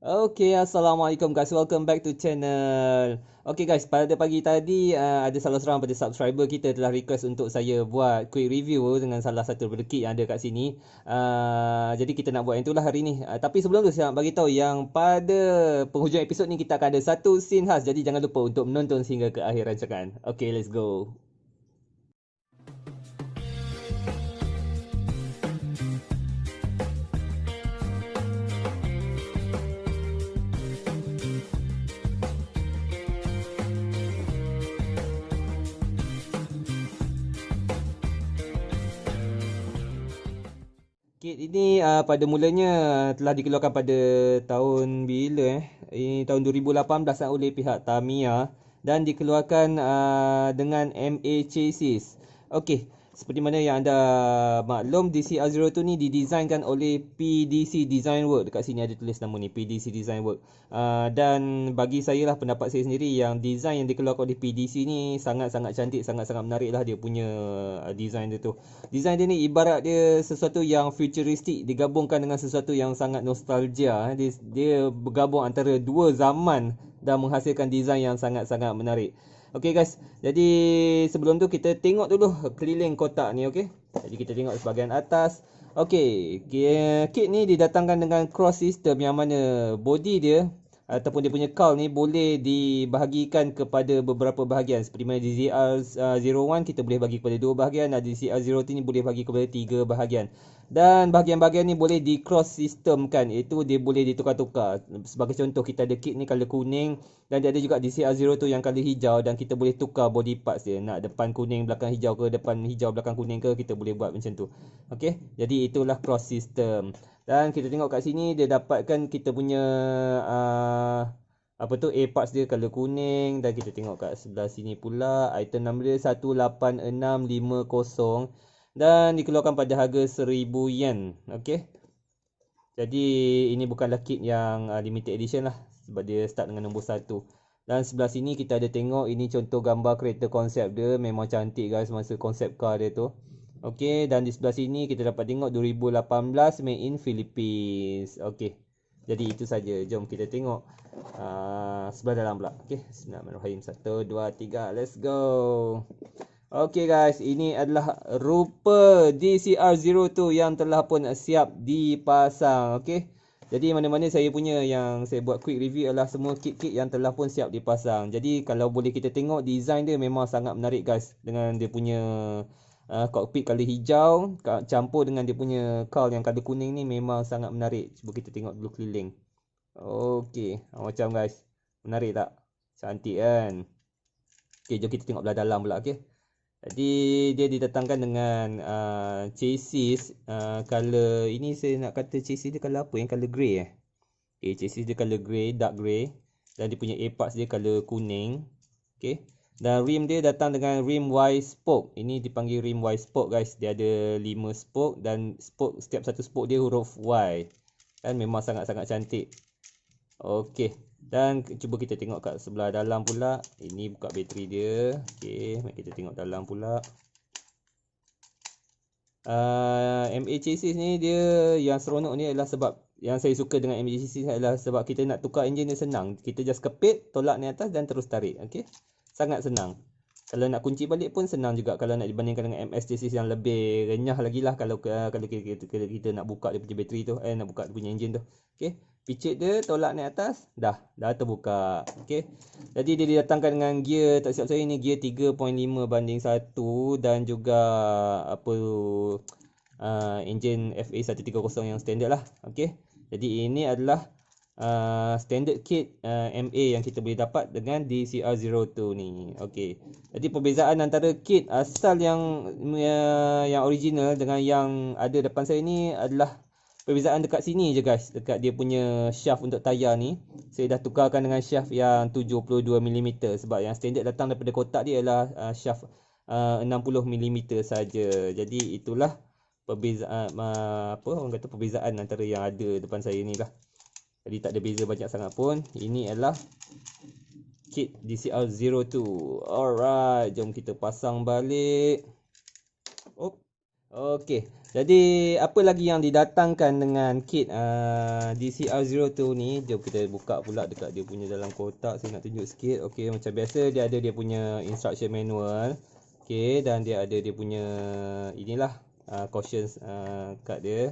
Okay, Assalamualaikum guys. Welcome back to channel. Okay guys, pada pagi tadi ada salah seorang pada subscriber kita telah request untuk saya buat quick review dengan salah satu daripada kit yang ada kat sini. Jadi kita nak buat yang itulah hari ni. Tapi sebelum tu saya nak bagi tahu yang pada penghujung episod ni kita akan ada satu scene khas. Jadi jangan lupa untuk menonton sehingga ke akhir rancangan. Okay, let's go. Kit ini pada mulanya telah dikeluarkan pada tahun bila Ini tahun 2018 oleh pihak Tamiya dan dikeluarkan dengan MA chassis. Okey, seperti mana yang anda maklum, DCR02 ni didesainkan oleh PDC Design Work. Dekat sini ada tulis nama ni, PDC Design Work. Dan bagi saya lah, pendapat saya sendiri, yang design yang dikeluarkan oleh PDC ni sangat-sangat cantik, sangat-sangat menarik lah dia punya design dia tu. Design dia ni ibarat dia sesuatu yang futuristik digabungkan dengan sesuatu yang sangat nostalgia. Dia bergabung antara dua zaman dan menghasilkan design yang sangat-sangat menarik. Okay guys, jadi sebelum tu kita tengok dulu keliling kotak ni, okay. Jadi kita tengok sebahagian atas. Okay, kit ni didatangkan dengan cross system yang mana body dia ataupun dia punya cowl ni boleh dibahagikan kepada beberapa bahagian. Seperti mana DCR01 kita boleh bagi kepada dua bahagian, dan DCR02 ni boleh bagi kepada tiga bahagian. Dan bahagian-bahagian ni boleh di cross systemkan, iaitu dia boleh ditukar-tukar. Sebagai contoh, kita ada kit ni color kuning dan dia ada juga DCR02 yang color hijau, dan kita boleh tukar body parts dia. Nak depan kuning belakang hijau ke, depan hijau belakang kuning ke, kita boleh buat macam tu. Okey, jadi itulah cross system. Dan kita tengok kat sini dia dapatkan kita punya apa tu, A parts dia color kuning. Dan kita tengok kat sebelah sini pula item number dia 18650 dan dikeluarkan pada harga 1000 yen. Okey. Jadi ini bukanlah kit yang limited edition lah, sebab dia start dengan nombor 1. Dan sebelah sini kita ada tengok, ini contoh gambar kereta konsep dia. Memang cantik guys masa konsep car dia tu. Okey, dan di sebelah sini kita dapat tengok 2018 made in Philippines. Okey. Jadi itu saja. Jom kita tengok sebelah dalam pula. Okey, bismillahirrahmanirrahim. 1 2 3, let's go. Okey guys, ini adalah rupa DCR02 yang telah pun siap dipasang. Okey. Jadi mana-mana saya punya yang saya buat quick review adalah semua kit-kit yang telah pun siap dipasang. Jadi kalau boleh kita tengok, design dia memang sangat menarik guys. Dengan dia punya cockpit color hijau campur dengan dia punya cowl yang color kuning ni memang sangat menarik. Cuba kita tengok dulu keliling. Okey, macam guys. Menarik tak? Cantik kan? Okey, jom kita tengok belah dalam pula, okey. Jadi dia didatangkan dengan chassis color, ini saya nak kata chassis dia color apa, yang color grey Okay, chassis dia color grey, dark grey. Dan dia punya A parts dia color kuning. Okay. Dan rim dia datang dengan rim Y spoke. Ini dipanggil rim Y spoke guys. Dia ada 5 spoke dan spoke, setiap satu spoke dia huruf Y. Dan memang sangat-sangat cantik. Okay. Dan cuba kita tengok kat sebelah dalam pula. Ini buka bateri dia. Okay, mari kita tengok dalam pula. MA chassis ni dia yang seronok ni adalah sebab, yang saya suka dengan MA chassis adalah sebab kita nak tukar enjin dia senang. Kita just kepit, tolak ni atas dan terus tarik. Okay, sangat senang. Kalau nak kunci balik pun senang juga kalau nak dibandingkan dengan MS chassis yang lebih renyah lagi lah kalau kita nak buka dia punya bateri tu, nak buka dia punya enjin tu. Okay, picit dia, tolak naik atas, dah terbuka. Okay, jadi dia didatangkan dengan gear, tak silap saya ni gear 3.5:1 dan juga apa enjin FA130 yang standard lah. Okay, jadi ini adalah standard kit MA yang kita boleh dapat dengan DCR02 ni. Okey. Jadi perbezaan antara kit asal yang original dengan yang ada depan saya ni adalah perbezaan dekat sini je guys, dekat dia punya shaft untuk tayar ni. Saya dah tukarkan dengan shaft yang 72mm sebab yang standard datang daripada kotak dia adalah shaft 60mm saja. Jadi itulah perbezaan perbezaan antara yang ada depan saya ni lah. Jadi tak ada beza banyak sangat pun. Ini adalah kit DCR02. Alright, jom kita pasang balik. Okey, jadi apa lagi yang didatangkan dengan kit DCR02 ni? Jom kita buka pula dekat dia punya dalam kotak. Saya nak tunjuk sikit. Okey, macam biasa dia ada dia punya instruction manual. Okey, dan dia ada dia punya inilah cautions kat dia.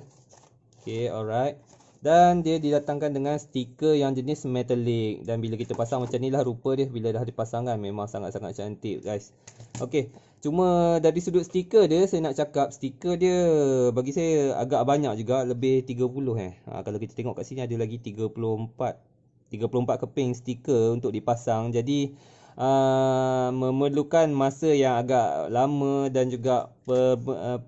Okey, alright. Dan dia didatangkan dengan stiker yang jenis metallic. Dan bila kita pasang macam ni lah rupa dia bila dah dipasang kan. Memang sangat-sangat cantik guys. Okey, cuma dari sudut stiker dia, saya nak cakap stiker dia bagi saya agak banyak juga, lebih 30 kalau kita tengok kat sini ada lagi 34 keping stiker untuk dipasang. Jadi memerlukan masa yang agak lama dan juga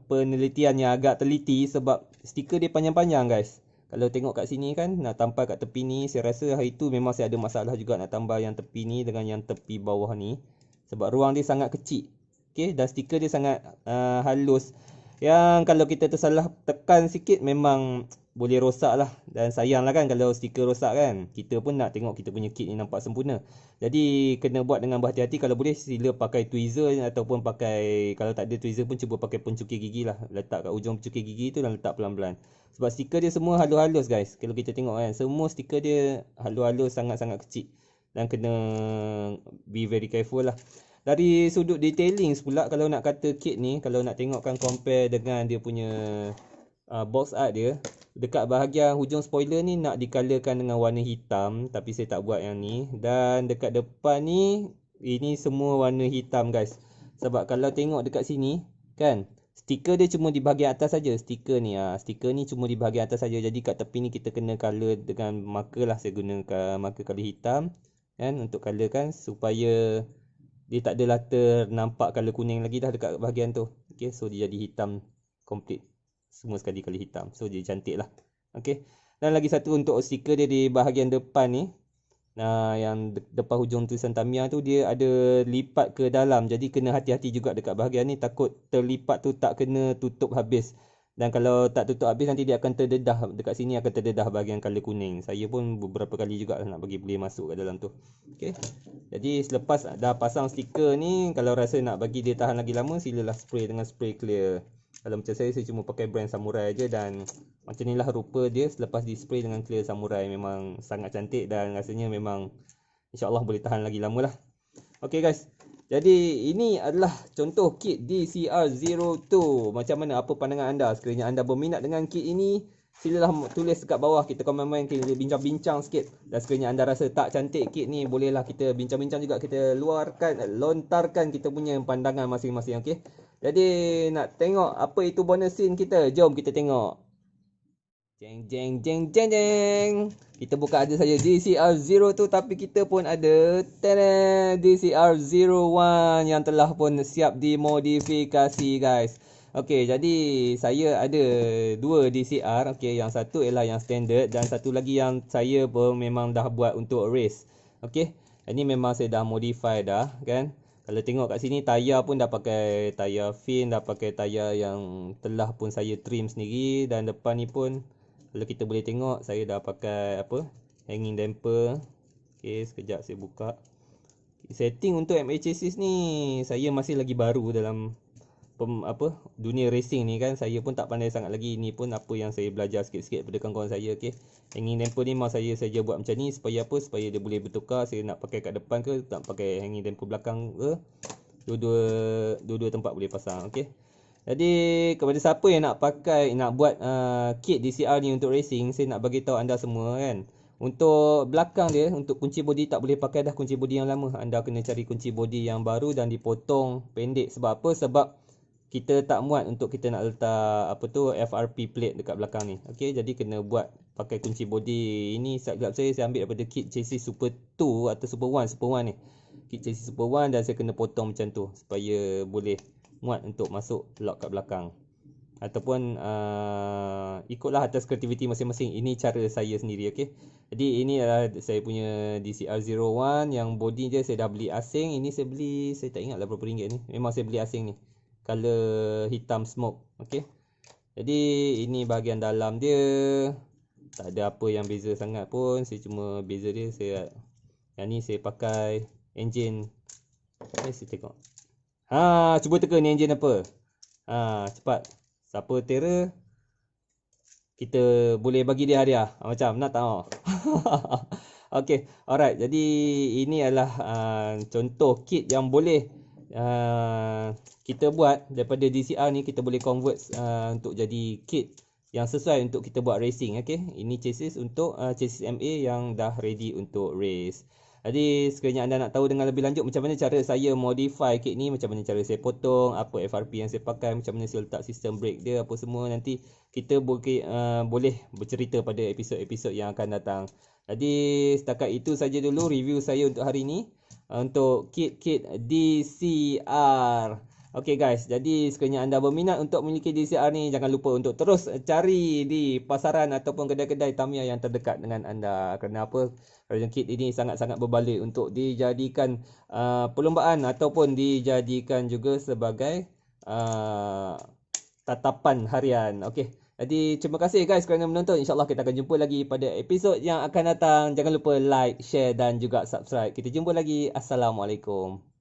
penelitian yang agak teliti sebab stiker dia panjang-panjang guys. Kalau tengok kat sini kan, nak tampal kat tepi ni, saya rasa hari tu memang saya ada masalah juga nak tambah yang tepi ni dengan yang tepi bawah ni. Sebab ruang dia sangat kecil. Okay, dan stiker dia sangat halus. Yang kalau kita tersalah tekan sikit memang boleh rosak lah. Dan sayang lah kan kalau stiker rosak kan. Kita pun nak tengok kita punya kit ni nampak sempurna. Jadi kena buat dengan berhati-hati. Kalau boleh sila pakai tweezer ataupun pakai, kalau tak ada tweezer pun cuba pakai pencukir gigi lah. Letak kat ujung pencukir gigi tu dan letak pelan-pelan. Sebab stiker dia semua halus-halus guys. Kalau kita tengok kan, semua stiker dia halus-halus, sangat-sangat kecil. Dan kena be very careful lah. Dari sudut detailing pula, kalau nak kata kit ni, kalau nak tengokkan compare dengan dia punya box art dia, dekat bahagian hujung spoiler ni nak dicolorkan dengan warna hitam, tapi saya tak buat yang ni. Dan dekat depan ni, ini semua warna hitam guys. Sebab kalau tengok dekat sini kan, stiker dia cuma di bahagian atas saja. Stiker ni stiker ni cuma di bahagian atas saja. Jadi kat tepi ni kita kena color dengan marker lah. Saya gunakan marker color hitam kan untuk colorkan supaya dia tak adalah ternampak color kuning lagi dah dekat bahagian tu. Okay, so dia jadi hitam complete. Semua sekali color hitam. So dia cantik lah. Okay. Dan lagi satu untuk stiker dia di bahagian depan ni. Yang depan hujung tulisan Tamiya tu dia ada lipat ke dalam. Jadi kena hati-hati juga dekat bahagian ni. Takut terlipat tu tak kena tutup habis. Dan kalau tak tutup habis nanti dia akan terdedah. Dekat sini akan terdedah bahagian color kuning. Saya pun beberapa kali juga nak bagi boleh masuk kat dalam tu. Okay. Jadi selepas dah pasang stiker ni, kalau rasa nak bagi dia tahan lagi lama, silalah spray dengan spray clear. Kalau macam saya cuma pakai brand Samurai je dan macam ni lah rupa dia selepas di spray dengan clear Samurai. Memang sangat cantik dan rasanya memang insyaAllah boleh tahan lagi lama lah. Okay guys. Jadi ini adalah contoh kit DCR02. Macam mana, apa pandangan anda? Sekiranya anda berminat dengan kit ini, silalah tulis dekat bawah. Kita komen-komen, kita bincang-bincang sikit. Dan sekiranya anda rasa tak cantik kit ni, bolehlah kita bincang-bincang juga. Kita lontarkan kita punya pandangan masing-masing. Okay. Jadi nak tengok apa itu bonus scene kita? Jom kita tengok. Jeng jeng jeng jeng jeng. Kita buka ada saja DCR02 tapi kita pun ada DCR01 yang telah pun siap dimodifikasi guys. Okey, jadi saya ada dua DCR. Okey, yang satu ialah yang standard dan satu lagi yang saya pun memang dah buat untuk race. Okey. Ini memang saya dah modify dah kan. Kalau tengok kat sini tayar pun dah pakai tayar fin, dah pakai tayar yang telah pun saya trim sendiri dan depan ni pun kalau kita boleh tengok saya dah pakai hanging damper. Okey, sekejap saya buka. Setting untuk MA chassis ni saya masih lagi baru dalam dunia racing ni kan. Saya pun tak pandai sangat lagi. Ni pun apa yang saya belajar sikit-sikit daripada kawan-kawan saya. Okey. Hanging damper ni memang saya saja buat macam ni supaya supaya dia boleh bertukar. Saya nak pakai kat depan ke tak pakai hanging damper belakang ke. Dua-dua tempat boleh pasang. Okey. Jadi kepada siapa yang nak buat kit DCR ni untuk racing, saya nak bagi tahu anda semua kan. Untuk belakang dia, untuk kunci bodi tak boleh pakai dah kunci bodi yang lama. Anda kena cari kunci bodi yang baru dan dipotong pendek. Sebab apa? Sebab kita tak muat untuk kita nak letak FRP plate dekat belakang ni. Okey, jadi kena buat pakai kunci bodi. Ini sekejap saya ambil daripada kit chassis Super 2 atau Super 1 ni. Kit chassis Super 1 dan saya kena potong macam tu supaya boleh muat untuk masuk lock kat belakang. Ataupun ikutlah atas kreativiti masing-masing. Ini cara saya sendiri. Okay. Jadi ini adalah saya punya DCR01 yang body je saya dah beli asing. Ini saya beli, saya tak ingat lah berapa ringgit ni. Memang saya beli asing ni, color hitam smoke. Okay. Jadi ini bahagian dalam dia. Tak ada apa yang beza sangat pun. Saya cuma beza dia yang ni saya pakai engine. Saya tengok. Cuba teka ni engine apa. Cepat. Siapa terror, kita boleh bagi dia hadiah. Macam nak tahu. Okay, alright. Jadi ini adalah contoh kit yang boleh kita buat daripada DCR ni. Kita boleh convert untuk jadi kit yang sesuai untuk kita buat racing. Okay, ini chassis untuk chassis MA yang dah ready untuk race. Jadi sekiranya anda nak tahu dengan lebih lanjut macam mana cara saya modify kit ni, macam mana cara saya potong, apa FRP yang saya pakai, macam mana saya letak sistem brake dia, apa semua, nanti kita boleh bercerita pada episod-episod yang akan datang. Jadi setakat itu saja dulu review saya untuk hari ini, untuk kit-kit DCR. Okay guys, jadi sekiranya anda berminat untuk memiliki DCR ni, jangan lupa untuk terus cari di pasaran ataupun kedai-kedai Tamiya yang terdekat dengan anda. Kerana apa? Kerana kit ini sangat-sangat berbalik untuk dijadikan perlombaan ataupun dijadikan juga sebagai tatapan harian. Okay, jadi terima kasih guys kerana menonton. InsyaAllah kita akan jumpa lagi pada episod yang akan datang. Jangan lupa like, share dan juga subscribe. Kita jumpa lagi. Assalamualaikum.